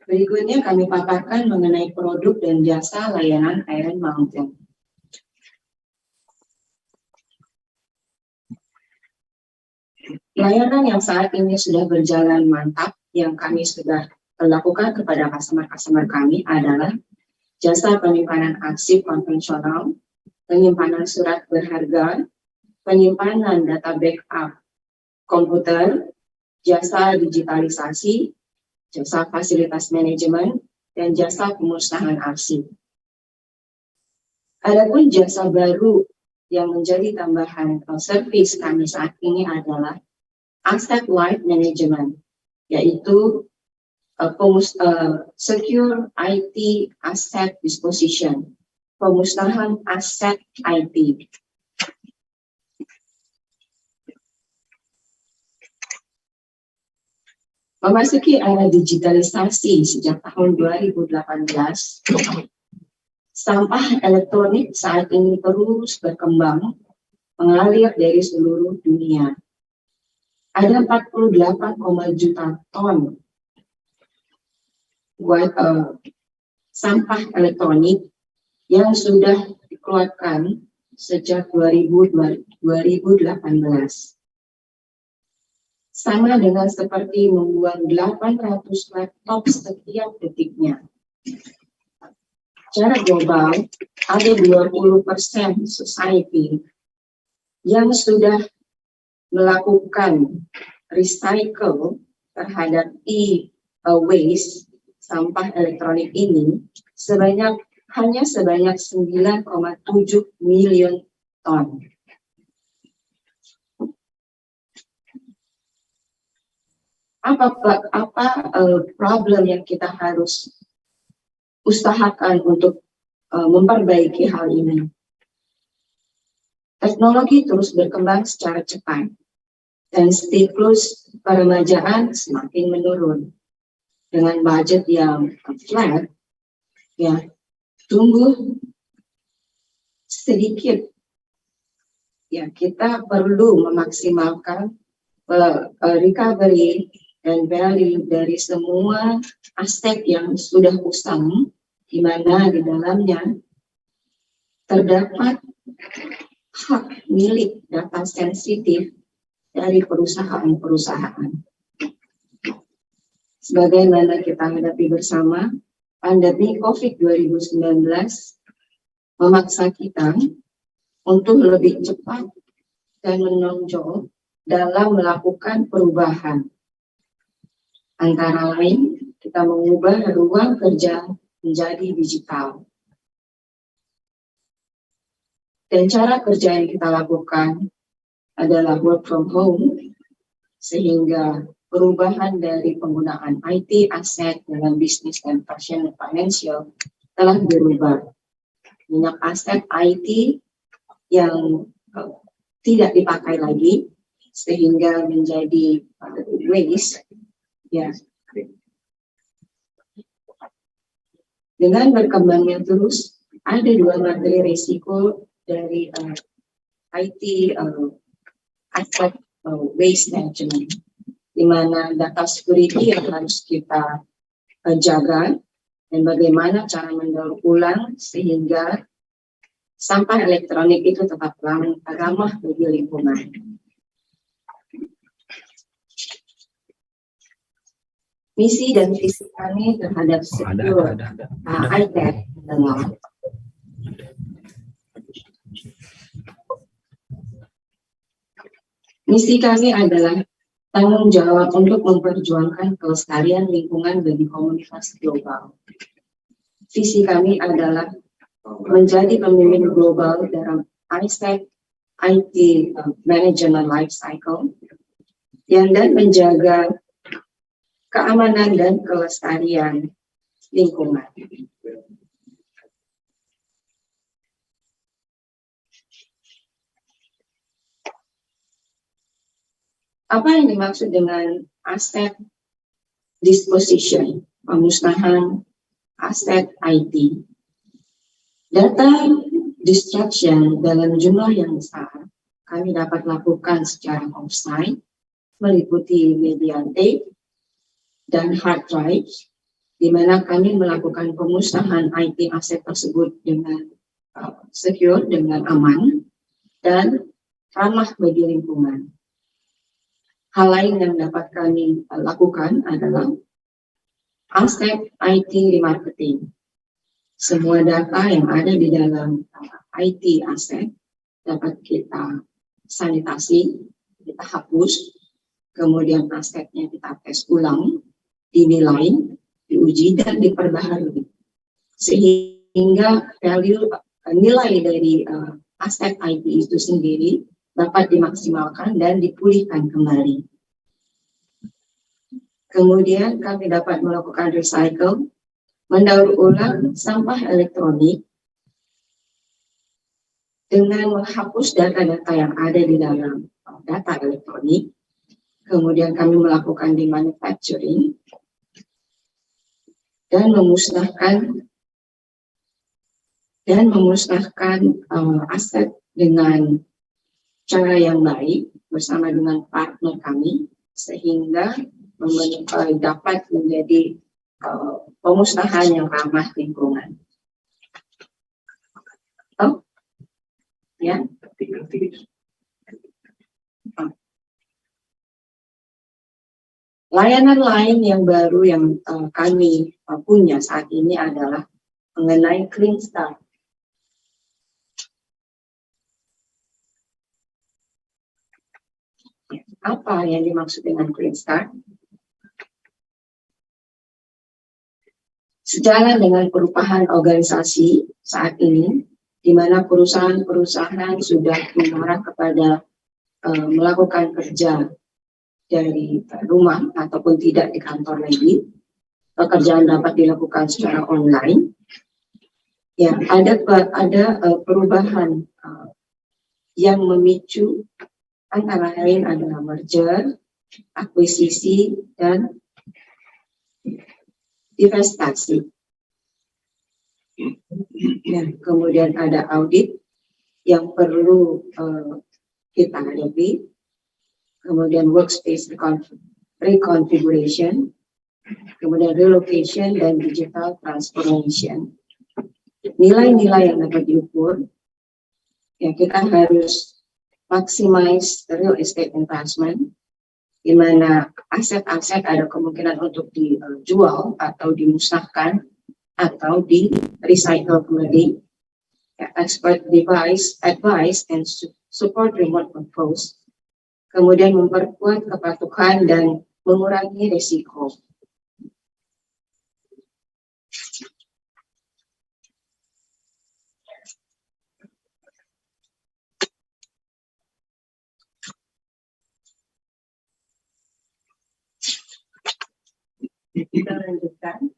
Berikutnya kami paparkan mengenai produk dan jasa layanan Iron Mountain. Layanan yang saat ini sudah berjalan mantap yang kami sudah lakukan kepada customer kami adalah jasa penyimpanan arsip konvensional, penyimpanan surat berharga, penyimpanan data backup komputer, jasa digitalisasi, jasa fasilitas manajemen, dan jasa pemusnahan arsip. Adapun jasa baru yang menjadi tambahan servis kami saat ini adalah Asset Life Management, yaitu Secure IT Asset Disposition, pemusnahan aset IT. Memasuki era digitalisasi sejak tahun 2018, sampah elektronik saat ini terus berkembang, mengalir dari seluruh dunia. Ada 48, juta ton sampah elektronik yang sudah dikeluarkan sejak 2018. Sama dengan seperti membuang 800 laptop setiap detiknya. Secara global, ada 20% society yang sudah melakukan recycle terhadap e-waste sampah elektronik ini hanya sebanyak 9,7 miliar ton. Apa problem yang kita harus usahakan untuk memperbaiki hal ini? Teknologi terus berkembang secara cepat dan siklus peremajaan semakin menurun. Dengan budget yang flat, ya tumbuh sedikit. Ya, kita perlu memaksimalkan recovery dan value dari semua aset yang sudah usang, di mana di dalamnya terdapat hak milik data sensitif dari perusahaan-perusahaan. Sebagaimana kita hadapi bersama, pandemi COVID-19 memaksa kita untuk lebih cepat dan menonjol dalam melakukan perubahan. Antara lain, kita mengubah ruang kerja menjadi digital. Dan cara kerja yang kita lakukan adalah work from home, sehingga perubahan dari penggunaan IT aset dalam bisnis dan financial telah berubah. Banyak aset IT yang tidak dipakai lagi, sehingga menjadi waste. Ya. Dengan berkembangnya terus, ada dua materi risiko dari IT asset waste management, di mana data security yang harus kita jaga dan bagaimana cara mendaur ulang sehingga sampah elektronik itu tetap ramah bagi lingkungan. Misi dan visi kami terhadap secure iPad adalah misi kami adalah tanggung jawab untuk memperjuangkan kelestarian lingkungan bagi komunitas global. Visi kami adalah menjadi pemimpin global dalam IT management life cycle dan menjaga keamanan dan kelestarian lingkungan. Apa yang dimaksud dengan asset disposition, pemusnahan aset IT? Data destruction dalam jumlah yang besar kami dapat lakukan secara offsite, meliputi media tape dan hard drive di mana kami melakukan pemusnahan IT aset tersebut dengan secure, dengan aman, dan ramah bagi lingkungan. Hal lain yang dapat kami lakukan adalah aspek IT remarketing. Semua data yang ada di dalam IT aset dapat kita sanitasi, kita hapus, kemudian asetnya kita tes ulang, dinilai, diuji, dan diperbaharui. Sehingga nilai dari aset IT itu sendiri dapat dimaksimalkan dan dipulihkan kembali. Kemudian kami dapat melakukan recycle, mendaur ulang sampah elektronik dengan menghapus data-data yang ada di dalam data elektronik. Kemudian kami melakukan demanufacturing dan memusnahkan aset dengan cara yang baik bersama dengan partner kami, sehingga dapat menjadi pemusnahan yang ramah lingkungan. Ya. Layanan lain yang baru yang kami punya saat ini adalah mengenai Clean Start. Apa yang dimaksud dengan Clean Start? Sejalan dengan perubahan organisasi saat ini, di mana perusahaan-perusahaan sudah mengarah kepada melakukan kerja dari rumah ataupun tidak di kantor lagi, pekerjaan dapat dilakukan secara online. Ya, ada perubahan yang memicu, antara lain adalah merger, akuisisi, dan investasi. Ya, kemudian ada audit yang perlu kita hadapi, kemudian workspace reconfiguration, kemudian relocation dan digital transformation. Nilai-nilai yang dapat diukur, ya kita harus maximize real estate investment, di mana aset-aset ada kemungkinan untuk dijual atau dimusnahkan atau di recycle kembali. Ya, expert advice and support remote controls. Kemudian memperkuat kepatuhan dan mengurangi risiko. Kita lanjutkan.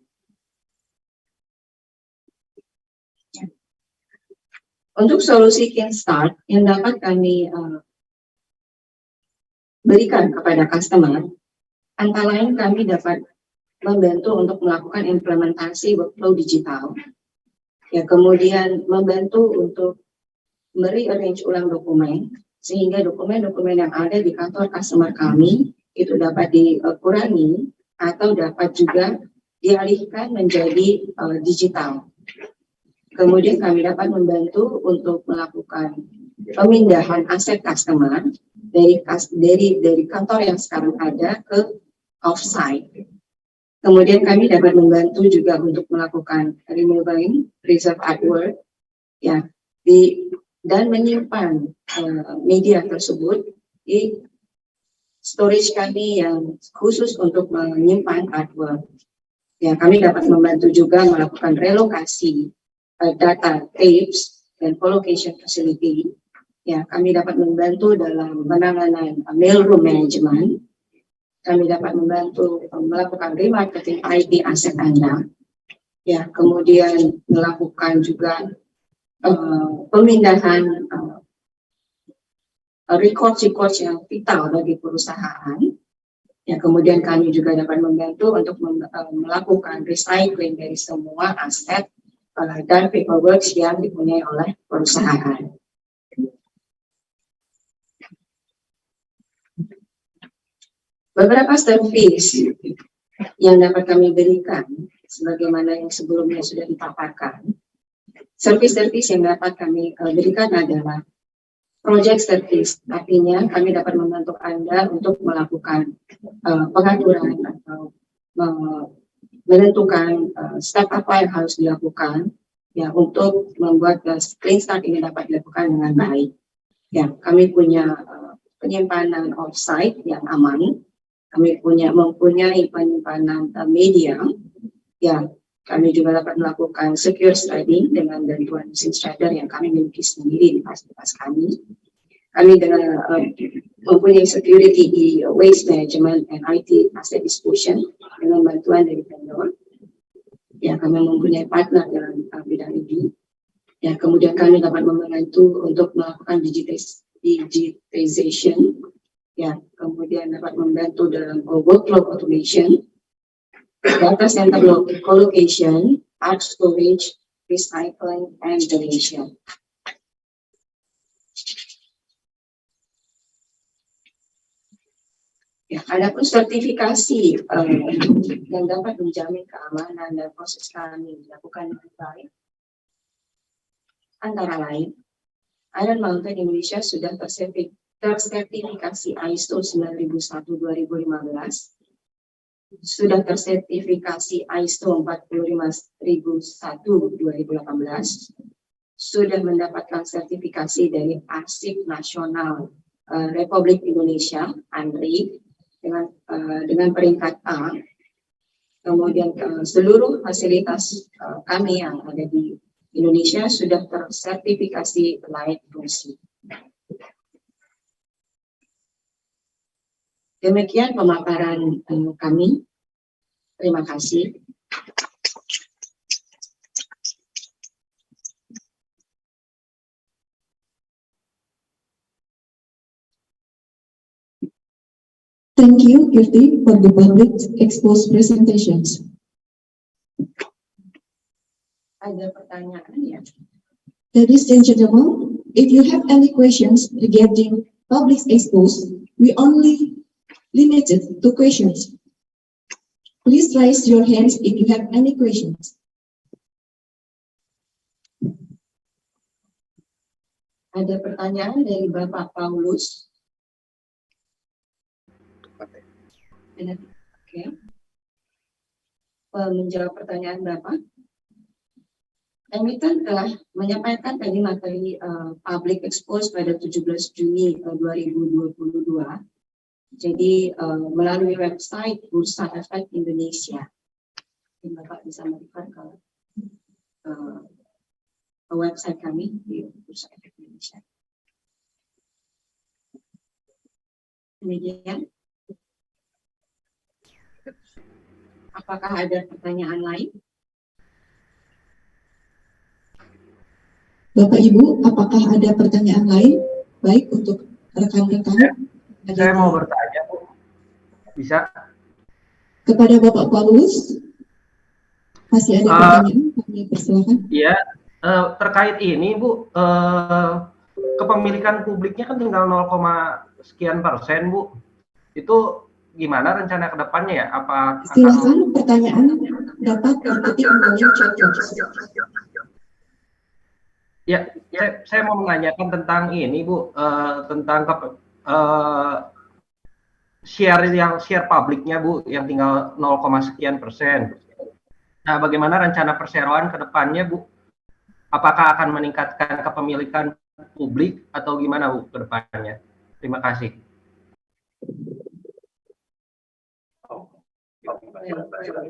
Untuk solusi Clean Start yang dapat kami berikan kepada customer, antara lain kami dapat membantu untuk melakukan implementasi workflow digital, ya, kemudian membantu untuk merearrange ulang dokumen, sehingga dokumen-dokumen yang ada di kantor customer kami itu dapat dikurangi atau dapat juga dialihkan menjadi digital. Kemudian kami dapat membantu untuk melakukan pemindahan aset customer dari kantor yang sekarang ada ke offsite. Kemudian kami dapat membantu juga untuk melakukan removing reserve artwork, ya, dan menyimpan media tersebut di storage kami yang khusus untuk menyimpan artwork. Ya, kami dapat membantu juga melakukan relokasi data tapes dan colocation facility. Ya, kami dapat membantu dalam penanganan mailroom management. Kami dapat membantu melakukan remarketing IT aset Anda. Ya, kemudian melakukan juga pemindahan record yang vital bagi perusahaan. Ya, kemudian kami juga dapat membantu untuk melakukan recycling dari semua aset dan paperwork yang dipunyai oleh perusahaan. Beberapa servis yang dapat kami berikan sebagaimana yang sebelumnya sudah dipaparkan. Servis-servis yang dapat kami berikan adalah project service, artinya kami dapat membantu Anda untuk melakukan pengaturan atau menentukan step apa yang harus dilakukan ya untuk membuat clean start ini dapat dilakukan dengan baik. Ya, kami punya penyimpanan offsite yang aman, kami mempunyai penyimpanan media, ya. Kami juga dapat melakukan secure shredding dengan bantuan mesin shredder yang kami miliki sendiri di fasilitas kami. Kami dengan mempunyai security di waste management and IT asset disposition dengan bantuan dari vendor. Ya, kami mempunyai partner dalam bidang ini. Ya, kemudian kami dapat membantu untuk melakukan digitization. Ya, kemudian dapat membantu dalam workflow automation, data center collocation, art storage, recycling, and donation. Ya, adapun sertifikasi yang dapat menjamin keamanan dan proses kami dilakukan dengan baik, antara lain, Iron Mountain Indonesia sudah tersertifikasi ISO 9001:2015, sudah tersertifikasi ISO 45001:2018, sudah mendapatkan sertifikasi dari Arsip Nasional Republik Indonesia (ANRI) dengan peringkat A. Kemudian seluruh fasilitas kami yang ada di Indonesia sudah tersertifikasi layak fungsi. Demikian pemaparan kami. Terima kasih. Thank you, Kirti, for the public exposed presentations. Ada pertanyaan ya? Ladies and gentlemen, if you have any questions regarding public expose, we only limited to questions. Please raise your hands if you have any questions. Ada pertanyaan dari Bapak Paulus? Oke. Menjawab pertanyaan Bapak. Emiten telah menyampaikan tadi materi public expose pada 17 Juni 2022. Jadi melalui website Bursa Efek Indonesia. Bapak bisa melihat ke website kami di Bursa Efek Indonesia. Demikian. Apakah ada pertanyaan lain? Bapak Ibu, apakah ada pertanyaan lain? Baik untuk rekan-rekan. Saya mau bertanya, Bu. Bisa? Kepada Bapak Paulus, masih ada pertanyaan? Kami persilakan. Iya, terkait ini, Bu, kepemilikan publiknya kan tinggal 0, sekian %, Bu. Itu gimana rencana ke depannya ya? Apa silakan pertanyaan dapat terketik melalui chat box. Ya, saya mau menanyakan tentang ini, Bu, tentang share publiknya, Bu, yang tinggal 0, sekian %. Nah, bagaimana rencana perseroan ke depannya, Bu? Apakah akan meningkatkan kepemilikan publik atau gimana, Bu, ke depannya? Terima kasih.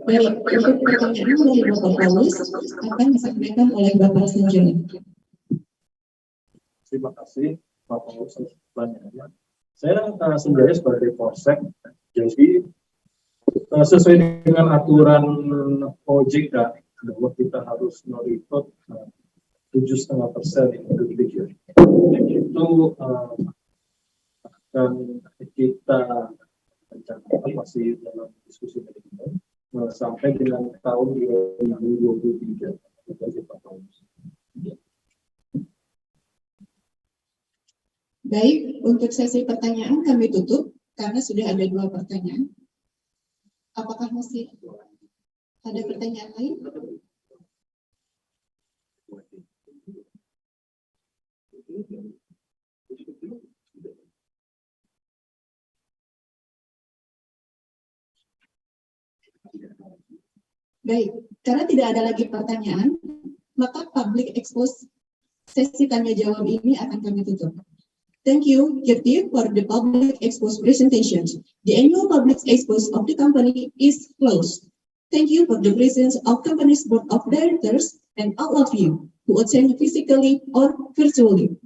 Baik, untuk pertanyaan dari Bapak Paulus akan disampaikan oleh Bapak Sanjono. Terima kasih Pak Paulus atas pertanyaannya. Saya sendiri sebagai Polsek, jadi sesuai dengan aturan OJK bahwa kita harus meliput 7,5% publik ya. Itu akan kita rencanakan masih dalam diskusi manajemen sampai dengan tahun 2023. Terima kasih Pak Paulus. Baik, untuk sesi pertanyaan kami tutup karena sudah ada 2 pertanyaan. Apakah masih Ada pertanyaan lain? Baik, karena tidak ada lagi pertanyaan, maka public expose sesi tanya jawab ini akan kami tutup. Thank you, Kirti, for the public expose presentation. The annual public expose of the company is closed. Thank you for the presence of company's board of directors and all of you who attend physically or virtually.